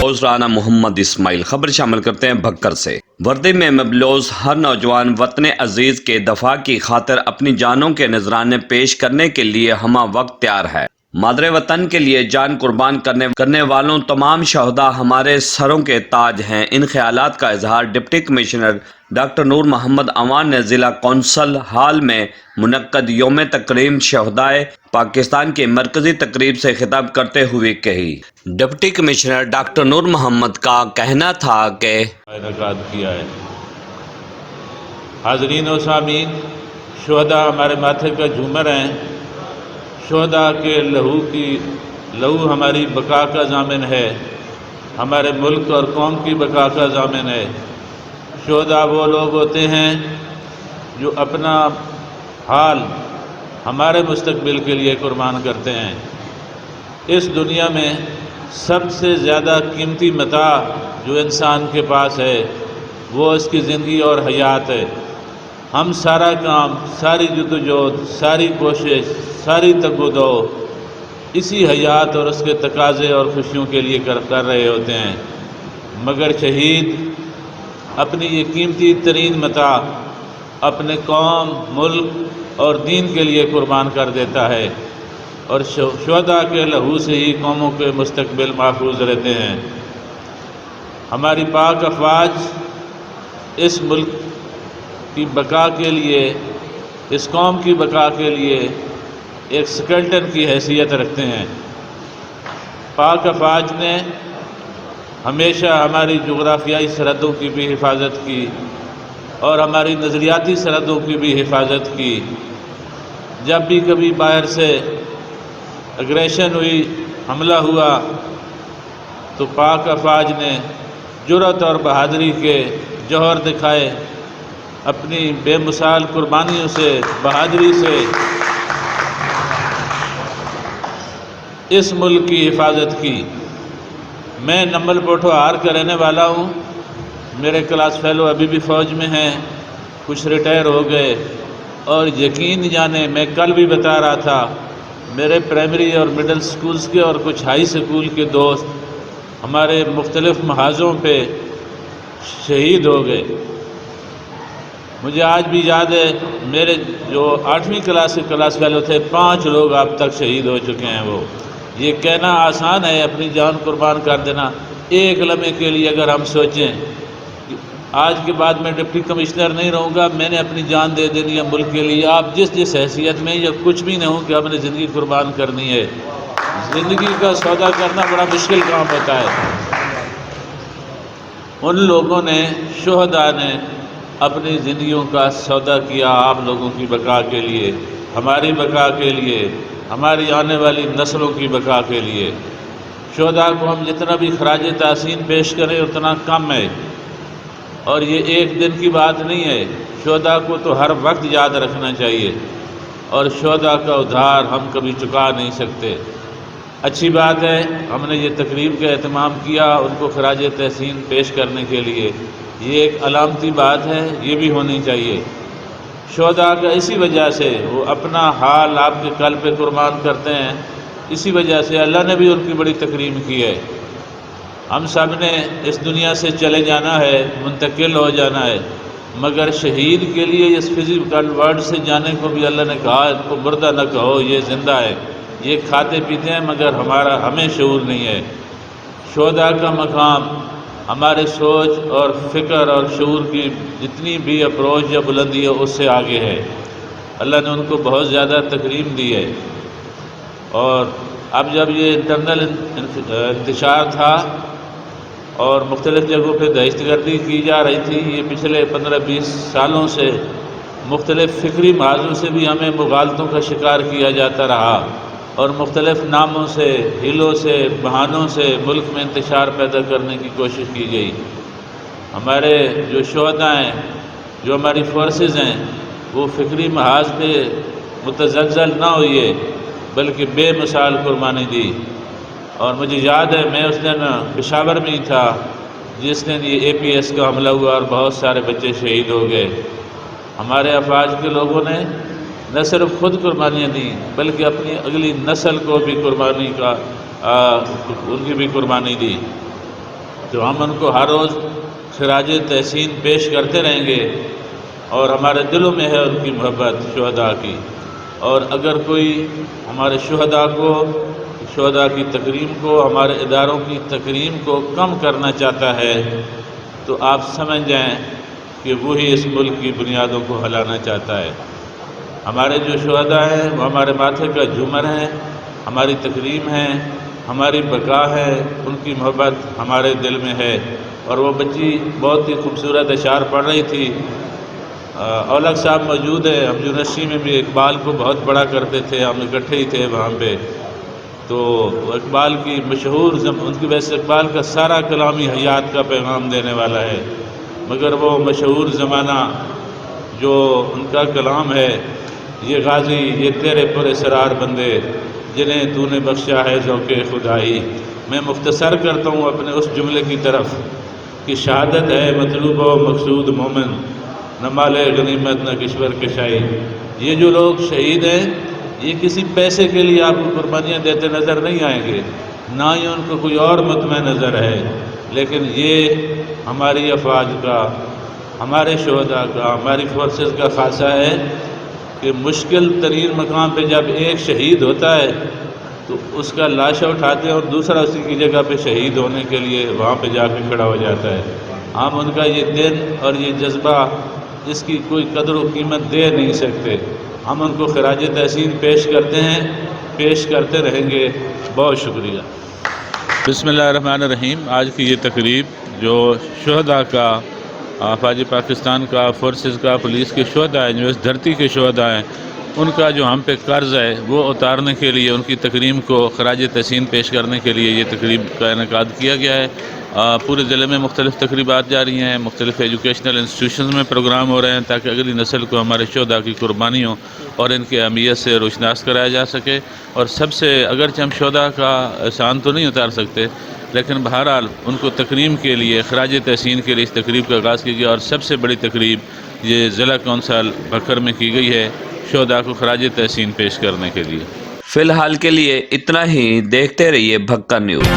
Blues Rana محمد اسماعیل۔ خبر شامل کرتے ہیں بھکر سے۔ وردی میں مبلوز ہر نوجوان وطن عزیز کے دفاع کی خاطر اپنی جانوں کے نذرانے پیش کرنے کے لیے ہمہ وقت تیار ہے۔ مادر وطن کے لیے جان قربان کرنے والوں تمام شہداء ہمارے سروں کے تاج ہیں۔ ان خیالات کا اظہار ڈپٹی کمشنر ڈاکٹر نور محمد اعوان نے ضلع کونسل ہال میں منعقد یوم تکریم شہدائے پاکستان کی مرکزی تقریب سے خطاب کرتے ہوئے کہی۔ ڈپٹی کمشنر ڈاکٹر نور محمد کا کہنا تھا کہ انعقاد کیا ہے۔ حاضرین و سامعین، شہداء ہمارے ماتھے کا جھومر ہیں۔ شہداء کے لہو ہماری بقا کا ضامن ہے، ہمارے ملک اور قوم کی بقا کا ضامن ہے۔ شہداء وہ لوگ ہوتے ہیں جو اپنا حال ہمارے مستقبل کے لیے قربان کرتے ہیں۔ اس دنیا میں سب سے زیادہ قیمتی متاع جو انسان کے پاس ہے وہ اس کی زندگی اور حیات ہے۔ ہم سارا کام، ساری جدوجہد، ساری کوشش، ساری تگ و دو اسی حیات اور اس کے تقاضے اور خوشیوں کے لیے کر رہے ہوتے ہیں، مگر شہید اپنی یہ قیمتی ترین متاع اپنے قوم، ملک اور دین کے لیے قربان کر دیتا ہے، اور شہداء کے لہو سے ہی قوموں کے مستقبل محفوظ رہتے ہیں۔ ہماری پاک افواج اس ملک کی بقا کے لیے، اس قوم کی بقا کے لیے ایک سکیلٹن کی حیثیت رکھتے ہیں۔ پاک افواج نے ہمیشہ ہماری جغرافیائی سرحدوں کی بھی حفاظت کی اور ہماری نظریاتی سرحدوں کی بھی حفاظت کی۔ جب بھی کبھی باہر سے اگریشن ہوئی، حملہ ہوا، تو پاک افواج نے جرأت اور بہادری کے جوہر دکھائے، اپنی بے مثال قربانیوں سے، بہادری سے اس ملک کی حفاظت کی۔ میں نمبل پوٹھوہار کا رہنے والا ہوں۔ میرے کلاس فیلو ابھی بھی فوج میں ہیں، کچھ ریٹائر ہو گئے، اور یقین جانے میں کل بھی بتا رہا تھا، میرے پرائمری اور مڈل سکولز کے اور کچھ ہائی سکول کے دوست ہمارے مختلف محاذوں پہ شہید ہو گئے۔ مجھے آج بھی یاد ہے، میرے جو 8ویں کلاس کے کلاس فیلو تھے، 5 لوگ اب تک شہید ہو چکے ہیں۔ وہ یہ کہنا آسان ہے، اپنی جان قربان کر دینا۔ ایک لمحے کے لیے اگر ہم سوچیں کہ آج کے بعد میں ڈپٹی کمشنر نہیں رہوں گا، میں نے اپنی جان دے دینی ہے ملک کے لیے، آپ جس حیثیت میں یا کچھ بھی نہ ہوں کہ ہم نے زندگی قربان کرنی ہے۔ زندگی کا سودا کرنا بڑا مشکل کام ہوتا ہے۔ ان لوگوں نے، شہداء نے اپنی زندگیوں کا سودا کیا آپ لوگوں کی بقا کے لیے، ہماری بقا کے لیے، ہماری آنے والی نسلوں کی بقا کے لیے۔ شہداء کو ہم جتنا بھی خراج تحسین پیش کریں اتنا کم ہے، اور یہ ایک دن کی بات نہیں ہے۔ شہداء کو تو ہر وقت یاد رکھنا چاہیے، اور شہداء کا ادھار ہم کبھی چکا نہیں سکتے۔ اچھی بات ہے، ہم نے یہ تقریب کا اہتمام کیا ان کو خراج تحسین پیش کرنے کے لیے، یہ ایک علامتی بات ہے، یہ بھی ہونی چاہیے۔ شہداء کا اسی وجہ سے وہ اپنا حال آپ کے قلب پہ قربان کرتے ہیں، اسی وجہ سے اللہ نے بھی ان کی بڑی تکریم کی ہے۔ ہم سب نے اس دنیا سے چلے جانا ہے، منتقل ہو جانا ہے، مگر شہید کے لیے اس فزیکل ورلڈ سے جانے کو بھی اللہ نے کہا ان کو مردہ نہ کہو، یہ زندہ ہے، یہ کھاتے پیتے ہیں مگر ہمیں شعور نہیں ہے۔ شہداء کا مقام ہمارے سوچ اور فکر اور شعور کی جتنی بھی اپروچ یا بلندی ہے اس سے آگے ہے۔ اللہ نے ان کو بہت زیادہ تکریم دی ہے۔ اور اب جب یہ انٹرنل انتشار تھا اور مختلف جگہوں پہ دہشت گردی کی جا رہی تھی، یہ پچھلے 15-20 سالوں سے مختلف فکری محاذوں سے بھی ہمیں مغالطوں کا شکار کیا جاتا رہا، اور مختلف ناموں سے، ہیلوں سے، بہانوں سے ملک میں انتشار پیدا کرنے کی کوشش کی گئی۔ ہمارے جو شہداء ہیں، جو ہماری فورسز ہیں، وہ فکری محاذ پہ متزلزل نہ ہوئے بلکہ بے مثال قربانی دی۔ اور مجھے یاد ہے میں اس دن پشاور میں ہی تھا جس دن یہ APS کا حملہ ہوا اور بہت سارے بچے شہید ہو گئے۔ ہمارے افواج کے لوگوں نے نہ صرف خود قربانیاں دیں بلکہ اپنی اگلی نسل کو بھی ان کی بھی قربانی دی۔ تو ہم ان کو ہر روز خراج تحسین پیش کرتے رہیں گے، اور ہمارے دلوں میں ہے ان کی محبت شہداء کی۔ اور اگر کوئی ہمارے شہداء کی تکریم کو، ہمارے اداروں کی تکریم کو کم کرنا چاہتا ہے تو آپ سمجھ جائیں کہ وہی اس ملک کی بنیادوں کو ہلانا چاہتا ہے۔ ہمارے جو شہداء ہیں وہ ہمارے ماتھے کا جھومر ہیں، ہماری تکریم ہے، ہماری بقا ہے، ان کی محبت ہمارے دل میں ہے۔ اور وہ بچی بہت ہی خوبصورت اشعار پڑھ رہی تھی، اولک صاحب موجود ہیں، ہم یونیورسٹی میں بھی اقبال کو بہت بڑا کرتے تھے، ہم اکٹھے ہی تھے وہاں پہ۔ تو اقبال کی مشہور ان کی ویسے اقبال کا سارا کلامی حیات کا پیغام دینے والا ہے، مگر وہ مشہور زمانہ جو ان کا کلام ہے، یہ غازی یہ تیرے پر اسرار بندے جنہیں تو نے بخشا ہے ذوق خدائی۔ میں مختصر کرتا ہوں اپنے اس جملے کی طرف کہ شہادت ہے مطلوب و مقصود مومن، نہ مال غنیمت نہ کشور کشائی۔ یہ جو لوگ شہید ہیں یہ کسی پیسے کے لیے آپ کو قربانیاں دیتے نظر نہیں آئیں گے، نہ ہی ان کو کوئی اور مطمع نظر ہے، لیکن یہ ہماری افواج کا، ہمارے شہداء کا، ہماری فورسز کا خاصہ ہے کہ مشکل ترین مقام پہ جب ایک شہید ہوتا ہے تو اس کا لاشا اٹھاتے ہیں اور دوسرا اسی کی جگہ پہ شہید ہونے کے لیے وہاں پہ جا کے کھڑا ہو جاتا ہے۔ ہم ان کا یہ دن اور یہ جذبہ، اس کی کوئی قدر و قیمت دے نہیں سکتے۔ ہم ان کو خراج تحسین پیش کرتے ہیں، پیش کرتے رہیں گے۔ بہت شکریہ۔ بسم اللہ الرحمن الرحیم۔ آج کی یہ تقریب جو شہداء کا، فوج پاکستان کا، فورسز کا، پولیس کے شہداء ہیں، جو اس دھرتی کے شہداء ہیں، ان کا جو ہم پہ قرض ہے وہ اتارنے کے لیے، ان کی تکریم کو خراج تحسین پیش کرنے کے لیے یہ تقریب کا انعقاد کیا گیا ہے۔ پورے ضلع میں مختلف تقریبات جاری ہیں، مختلف ایجوکیشنل انسٹیٹیوشنز میں پروگرام ہو رہے ہیں تاکہ اگلی نسل کو ہمارے شہداء کی قربانیوں اور ان کے اہمیت سے روشناس کرایا جا سکے۔ اور سب سے، اگرچہ ہم شہداء کا احسان تو نہیں اتار سکتے، لیکن بہرحال ان کو تکریم کے لیے، خراج تحسین کے لیے اس تقریب کا آغاز کیا گیا، اور سب سے بڑی تقریب یہ ضلع کونسل بھکر میں کی گئی ہے شہداء کو خراج تحسین پیش کرنے کے لیے۔ فی الحال کے لیے اتنا ہی، دیکھتے رہیے بھکر نیوز۔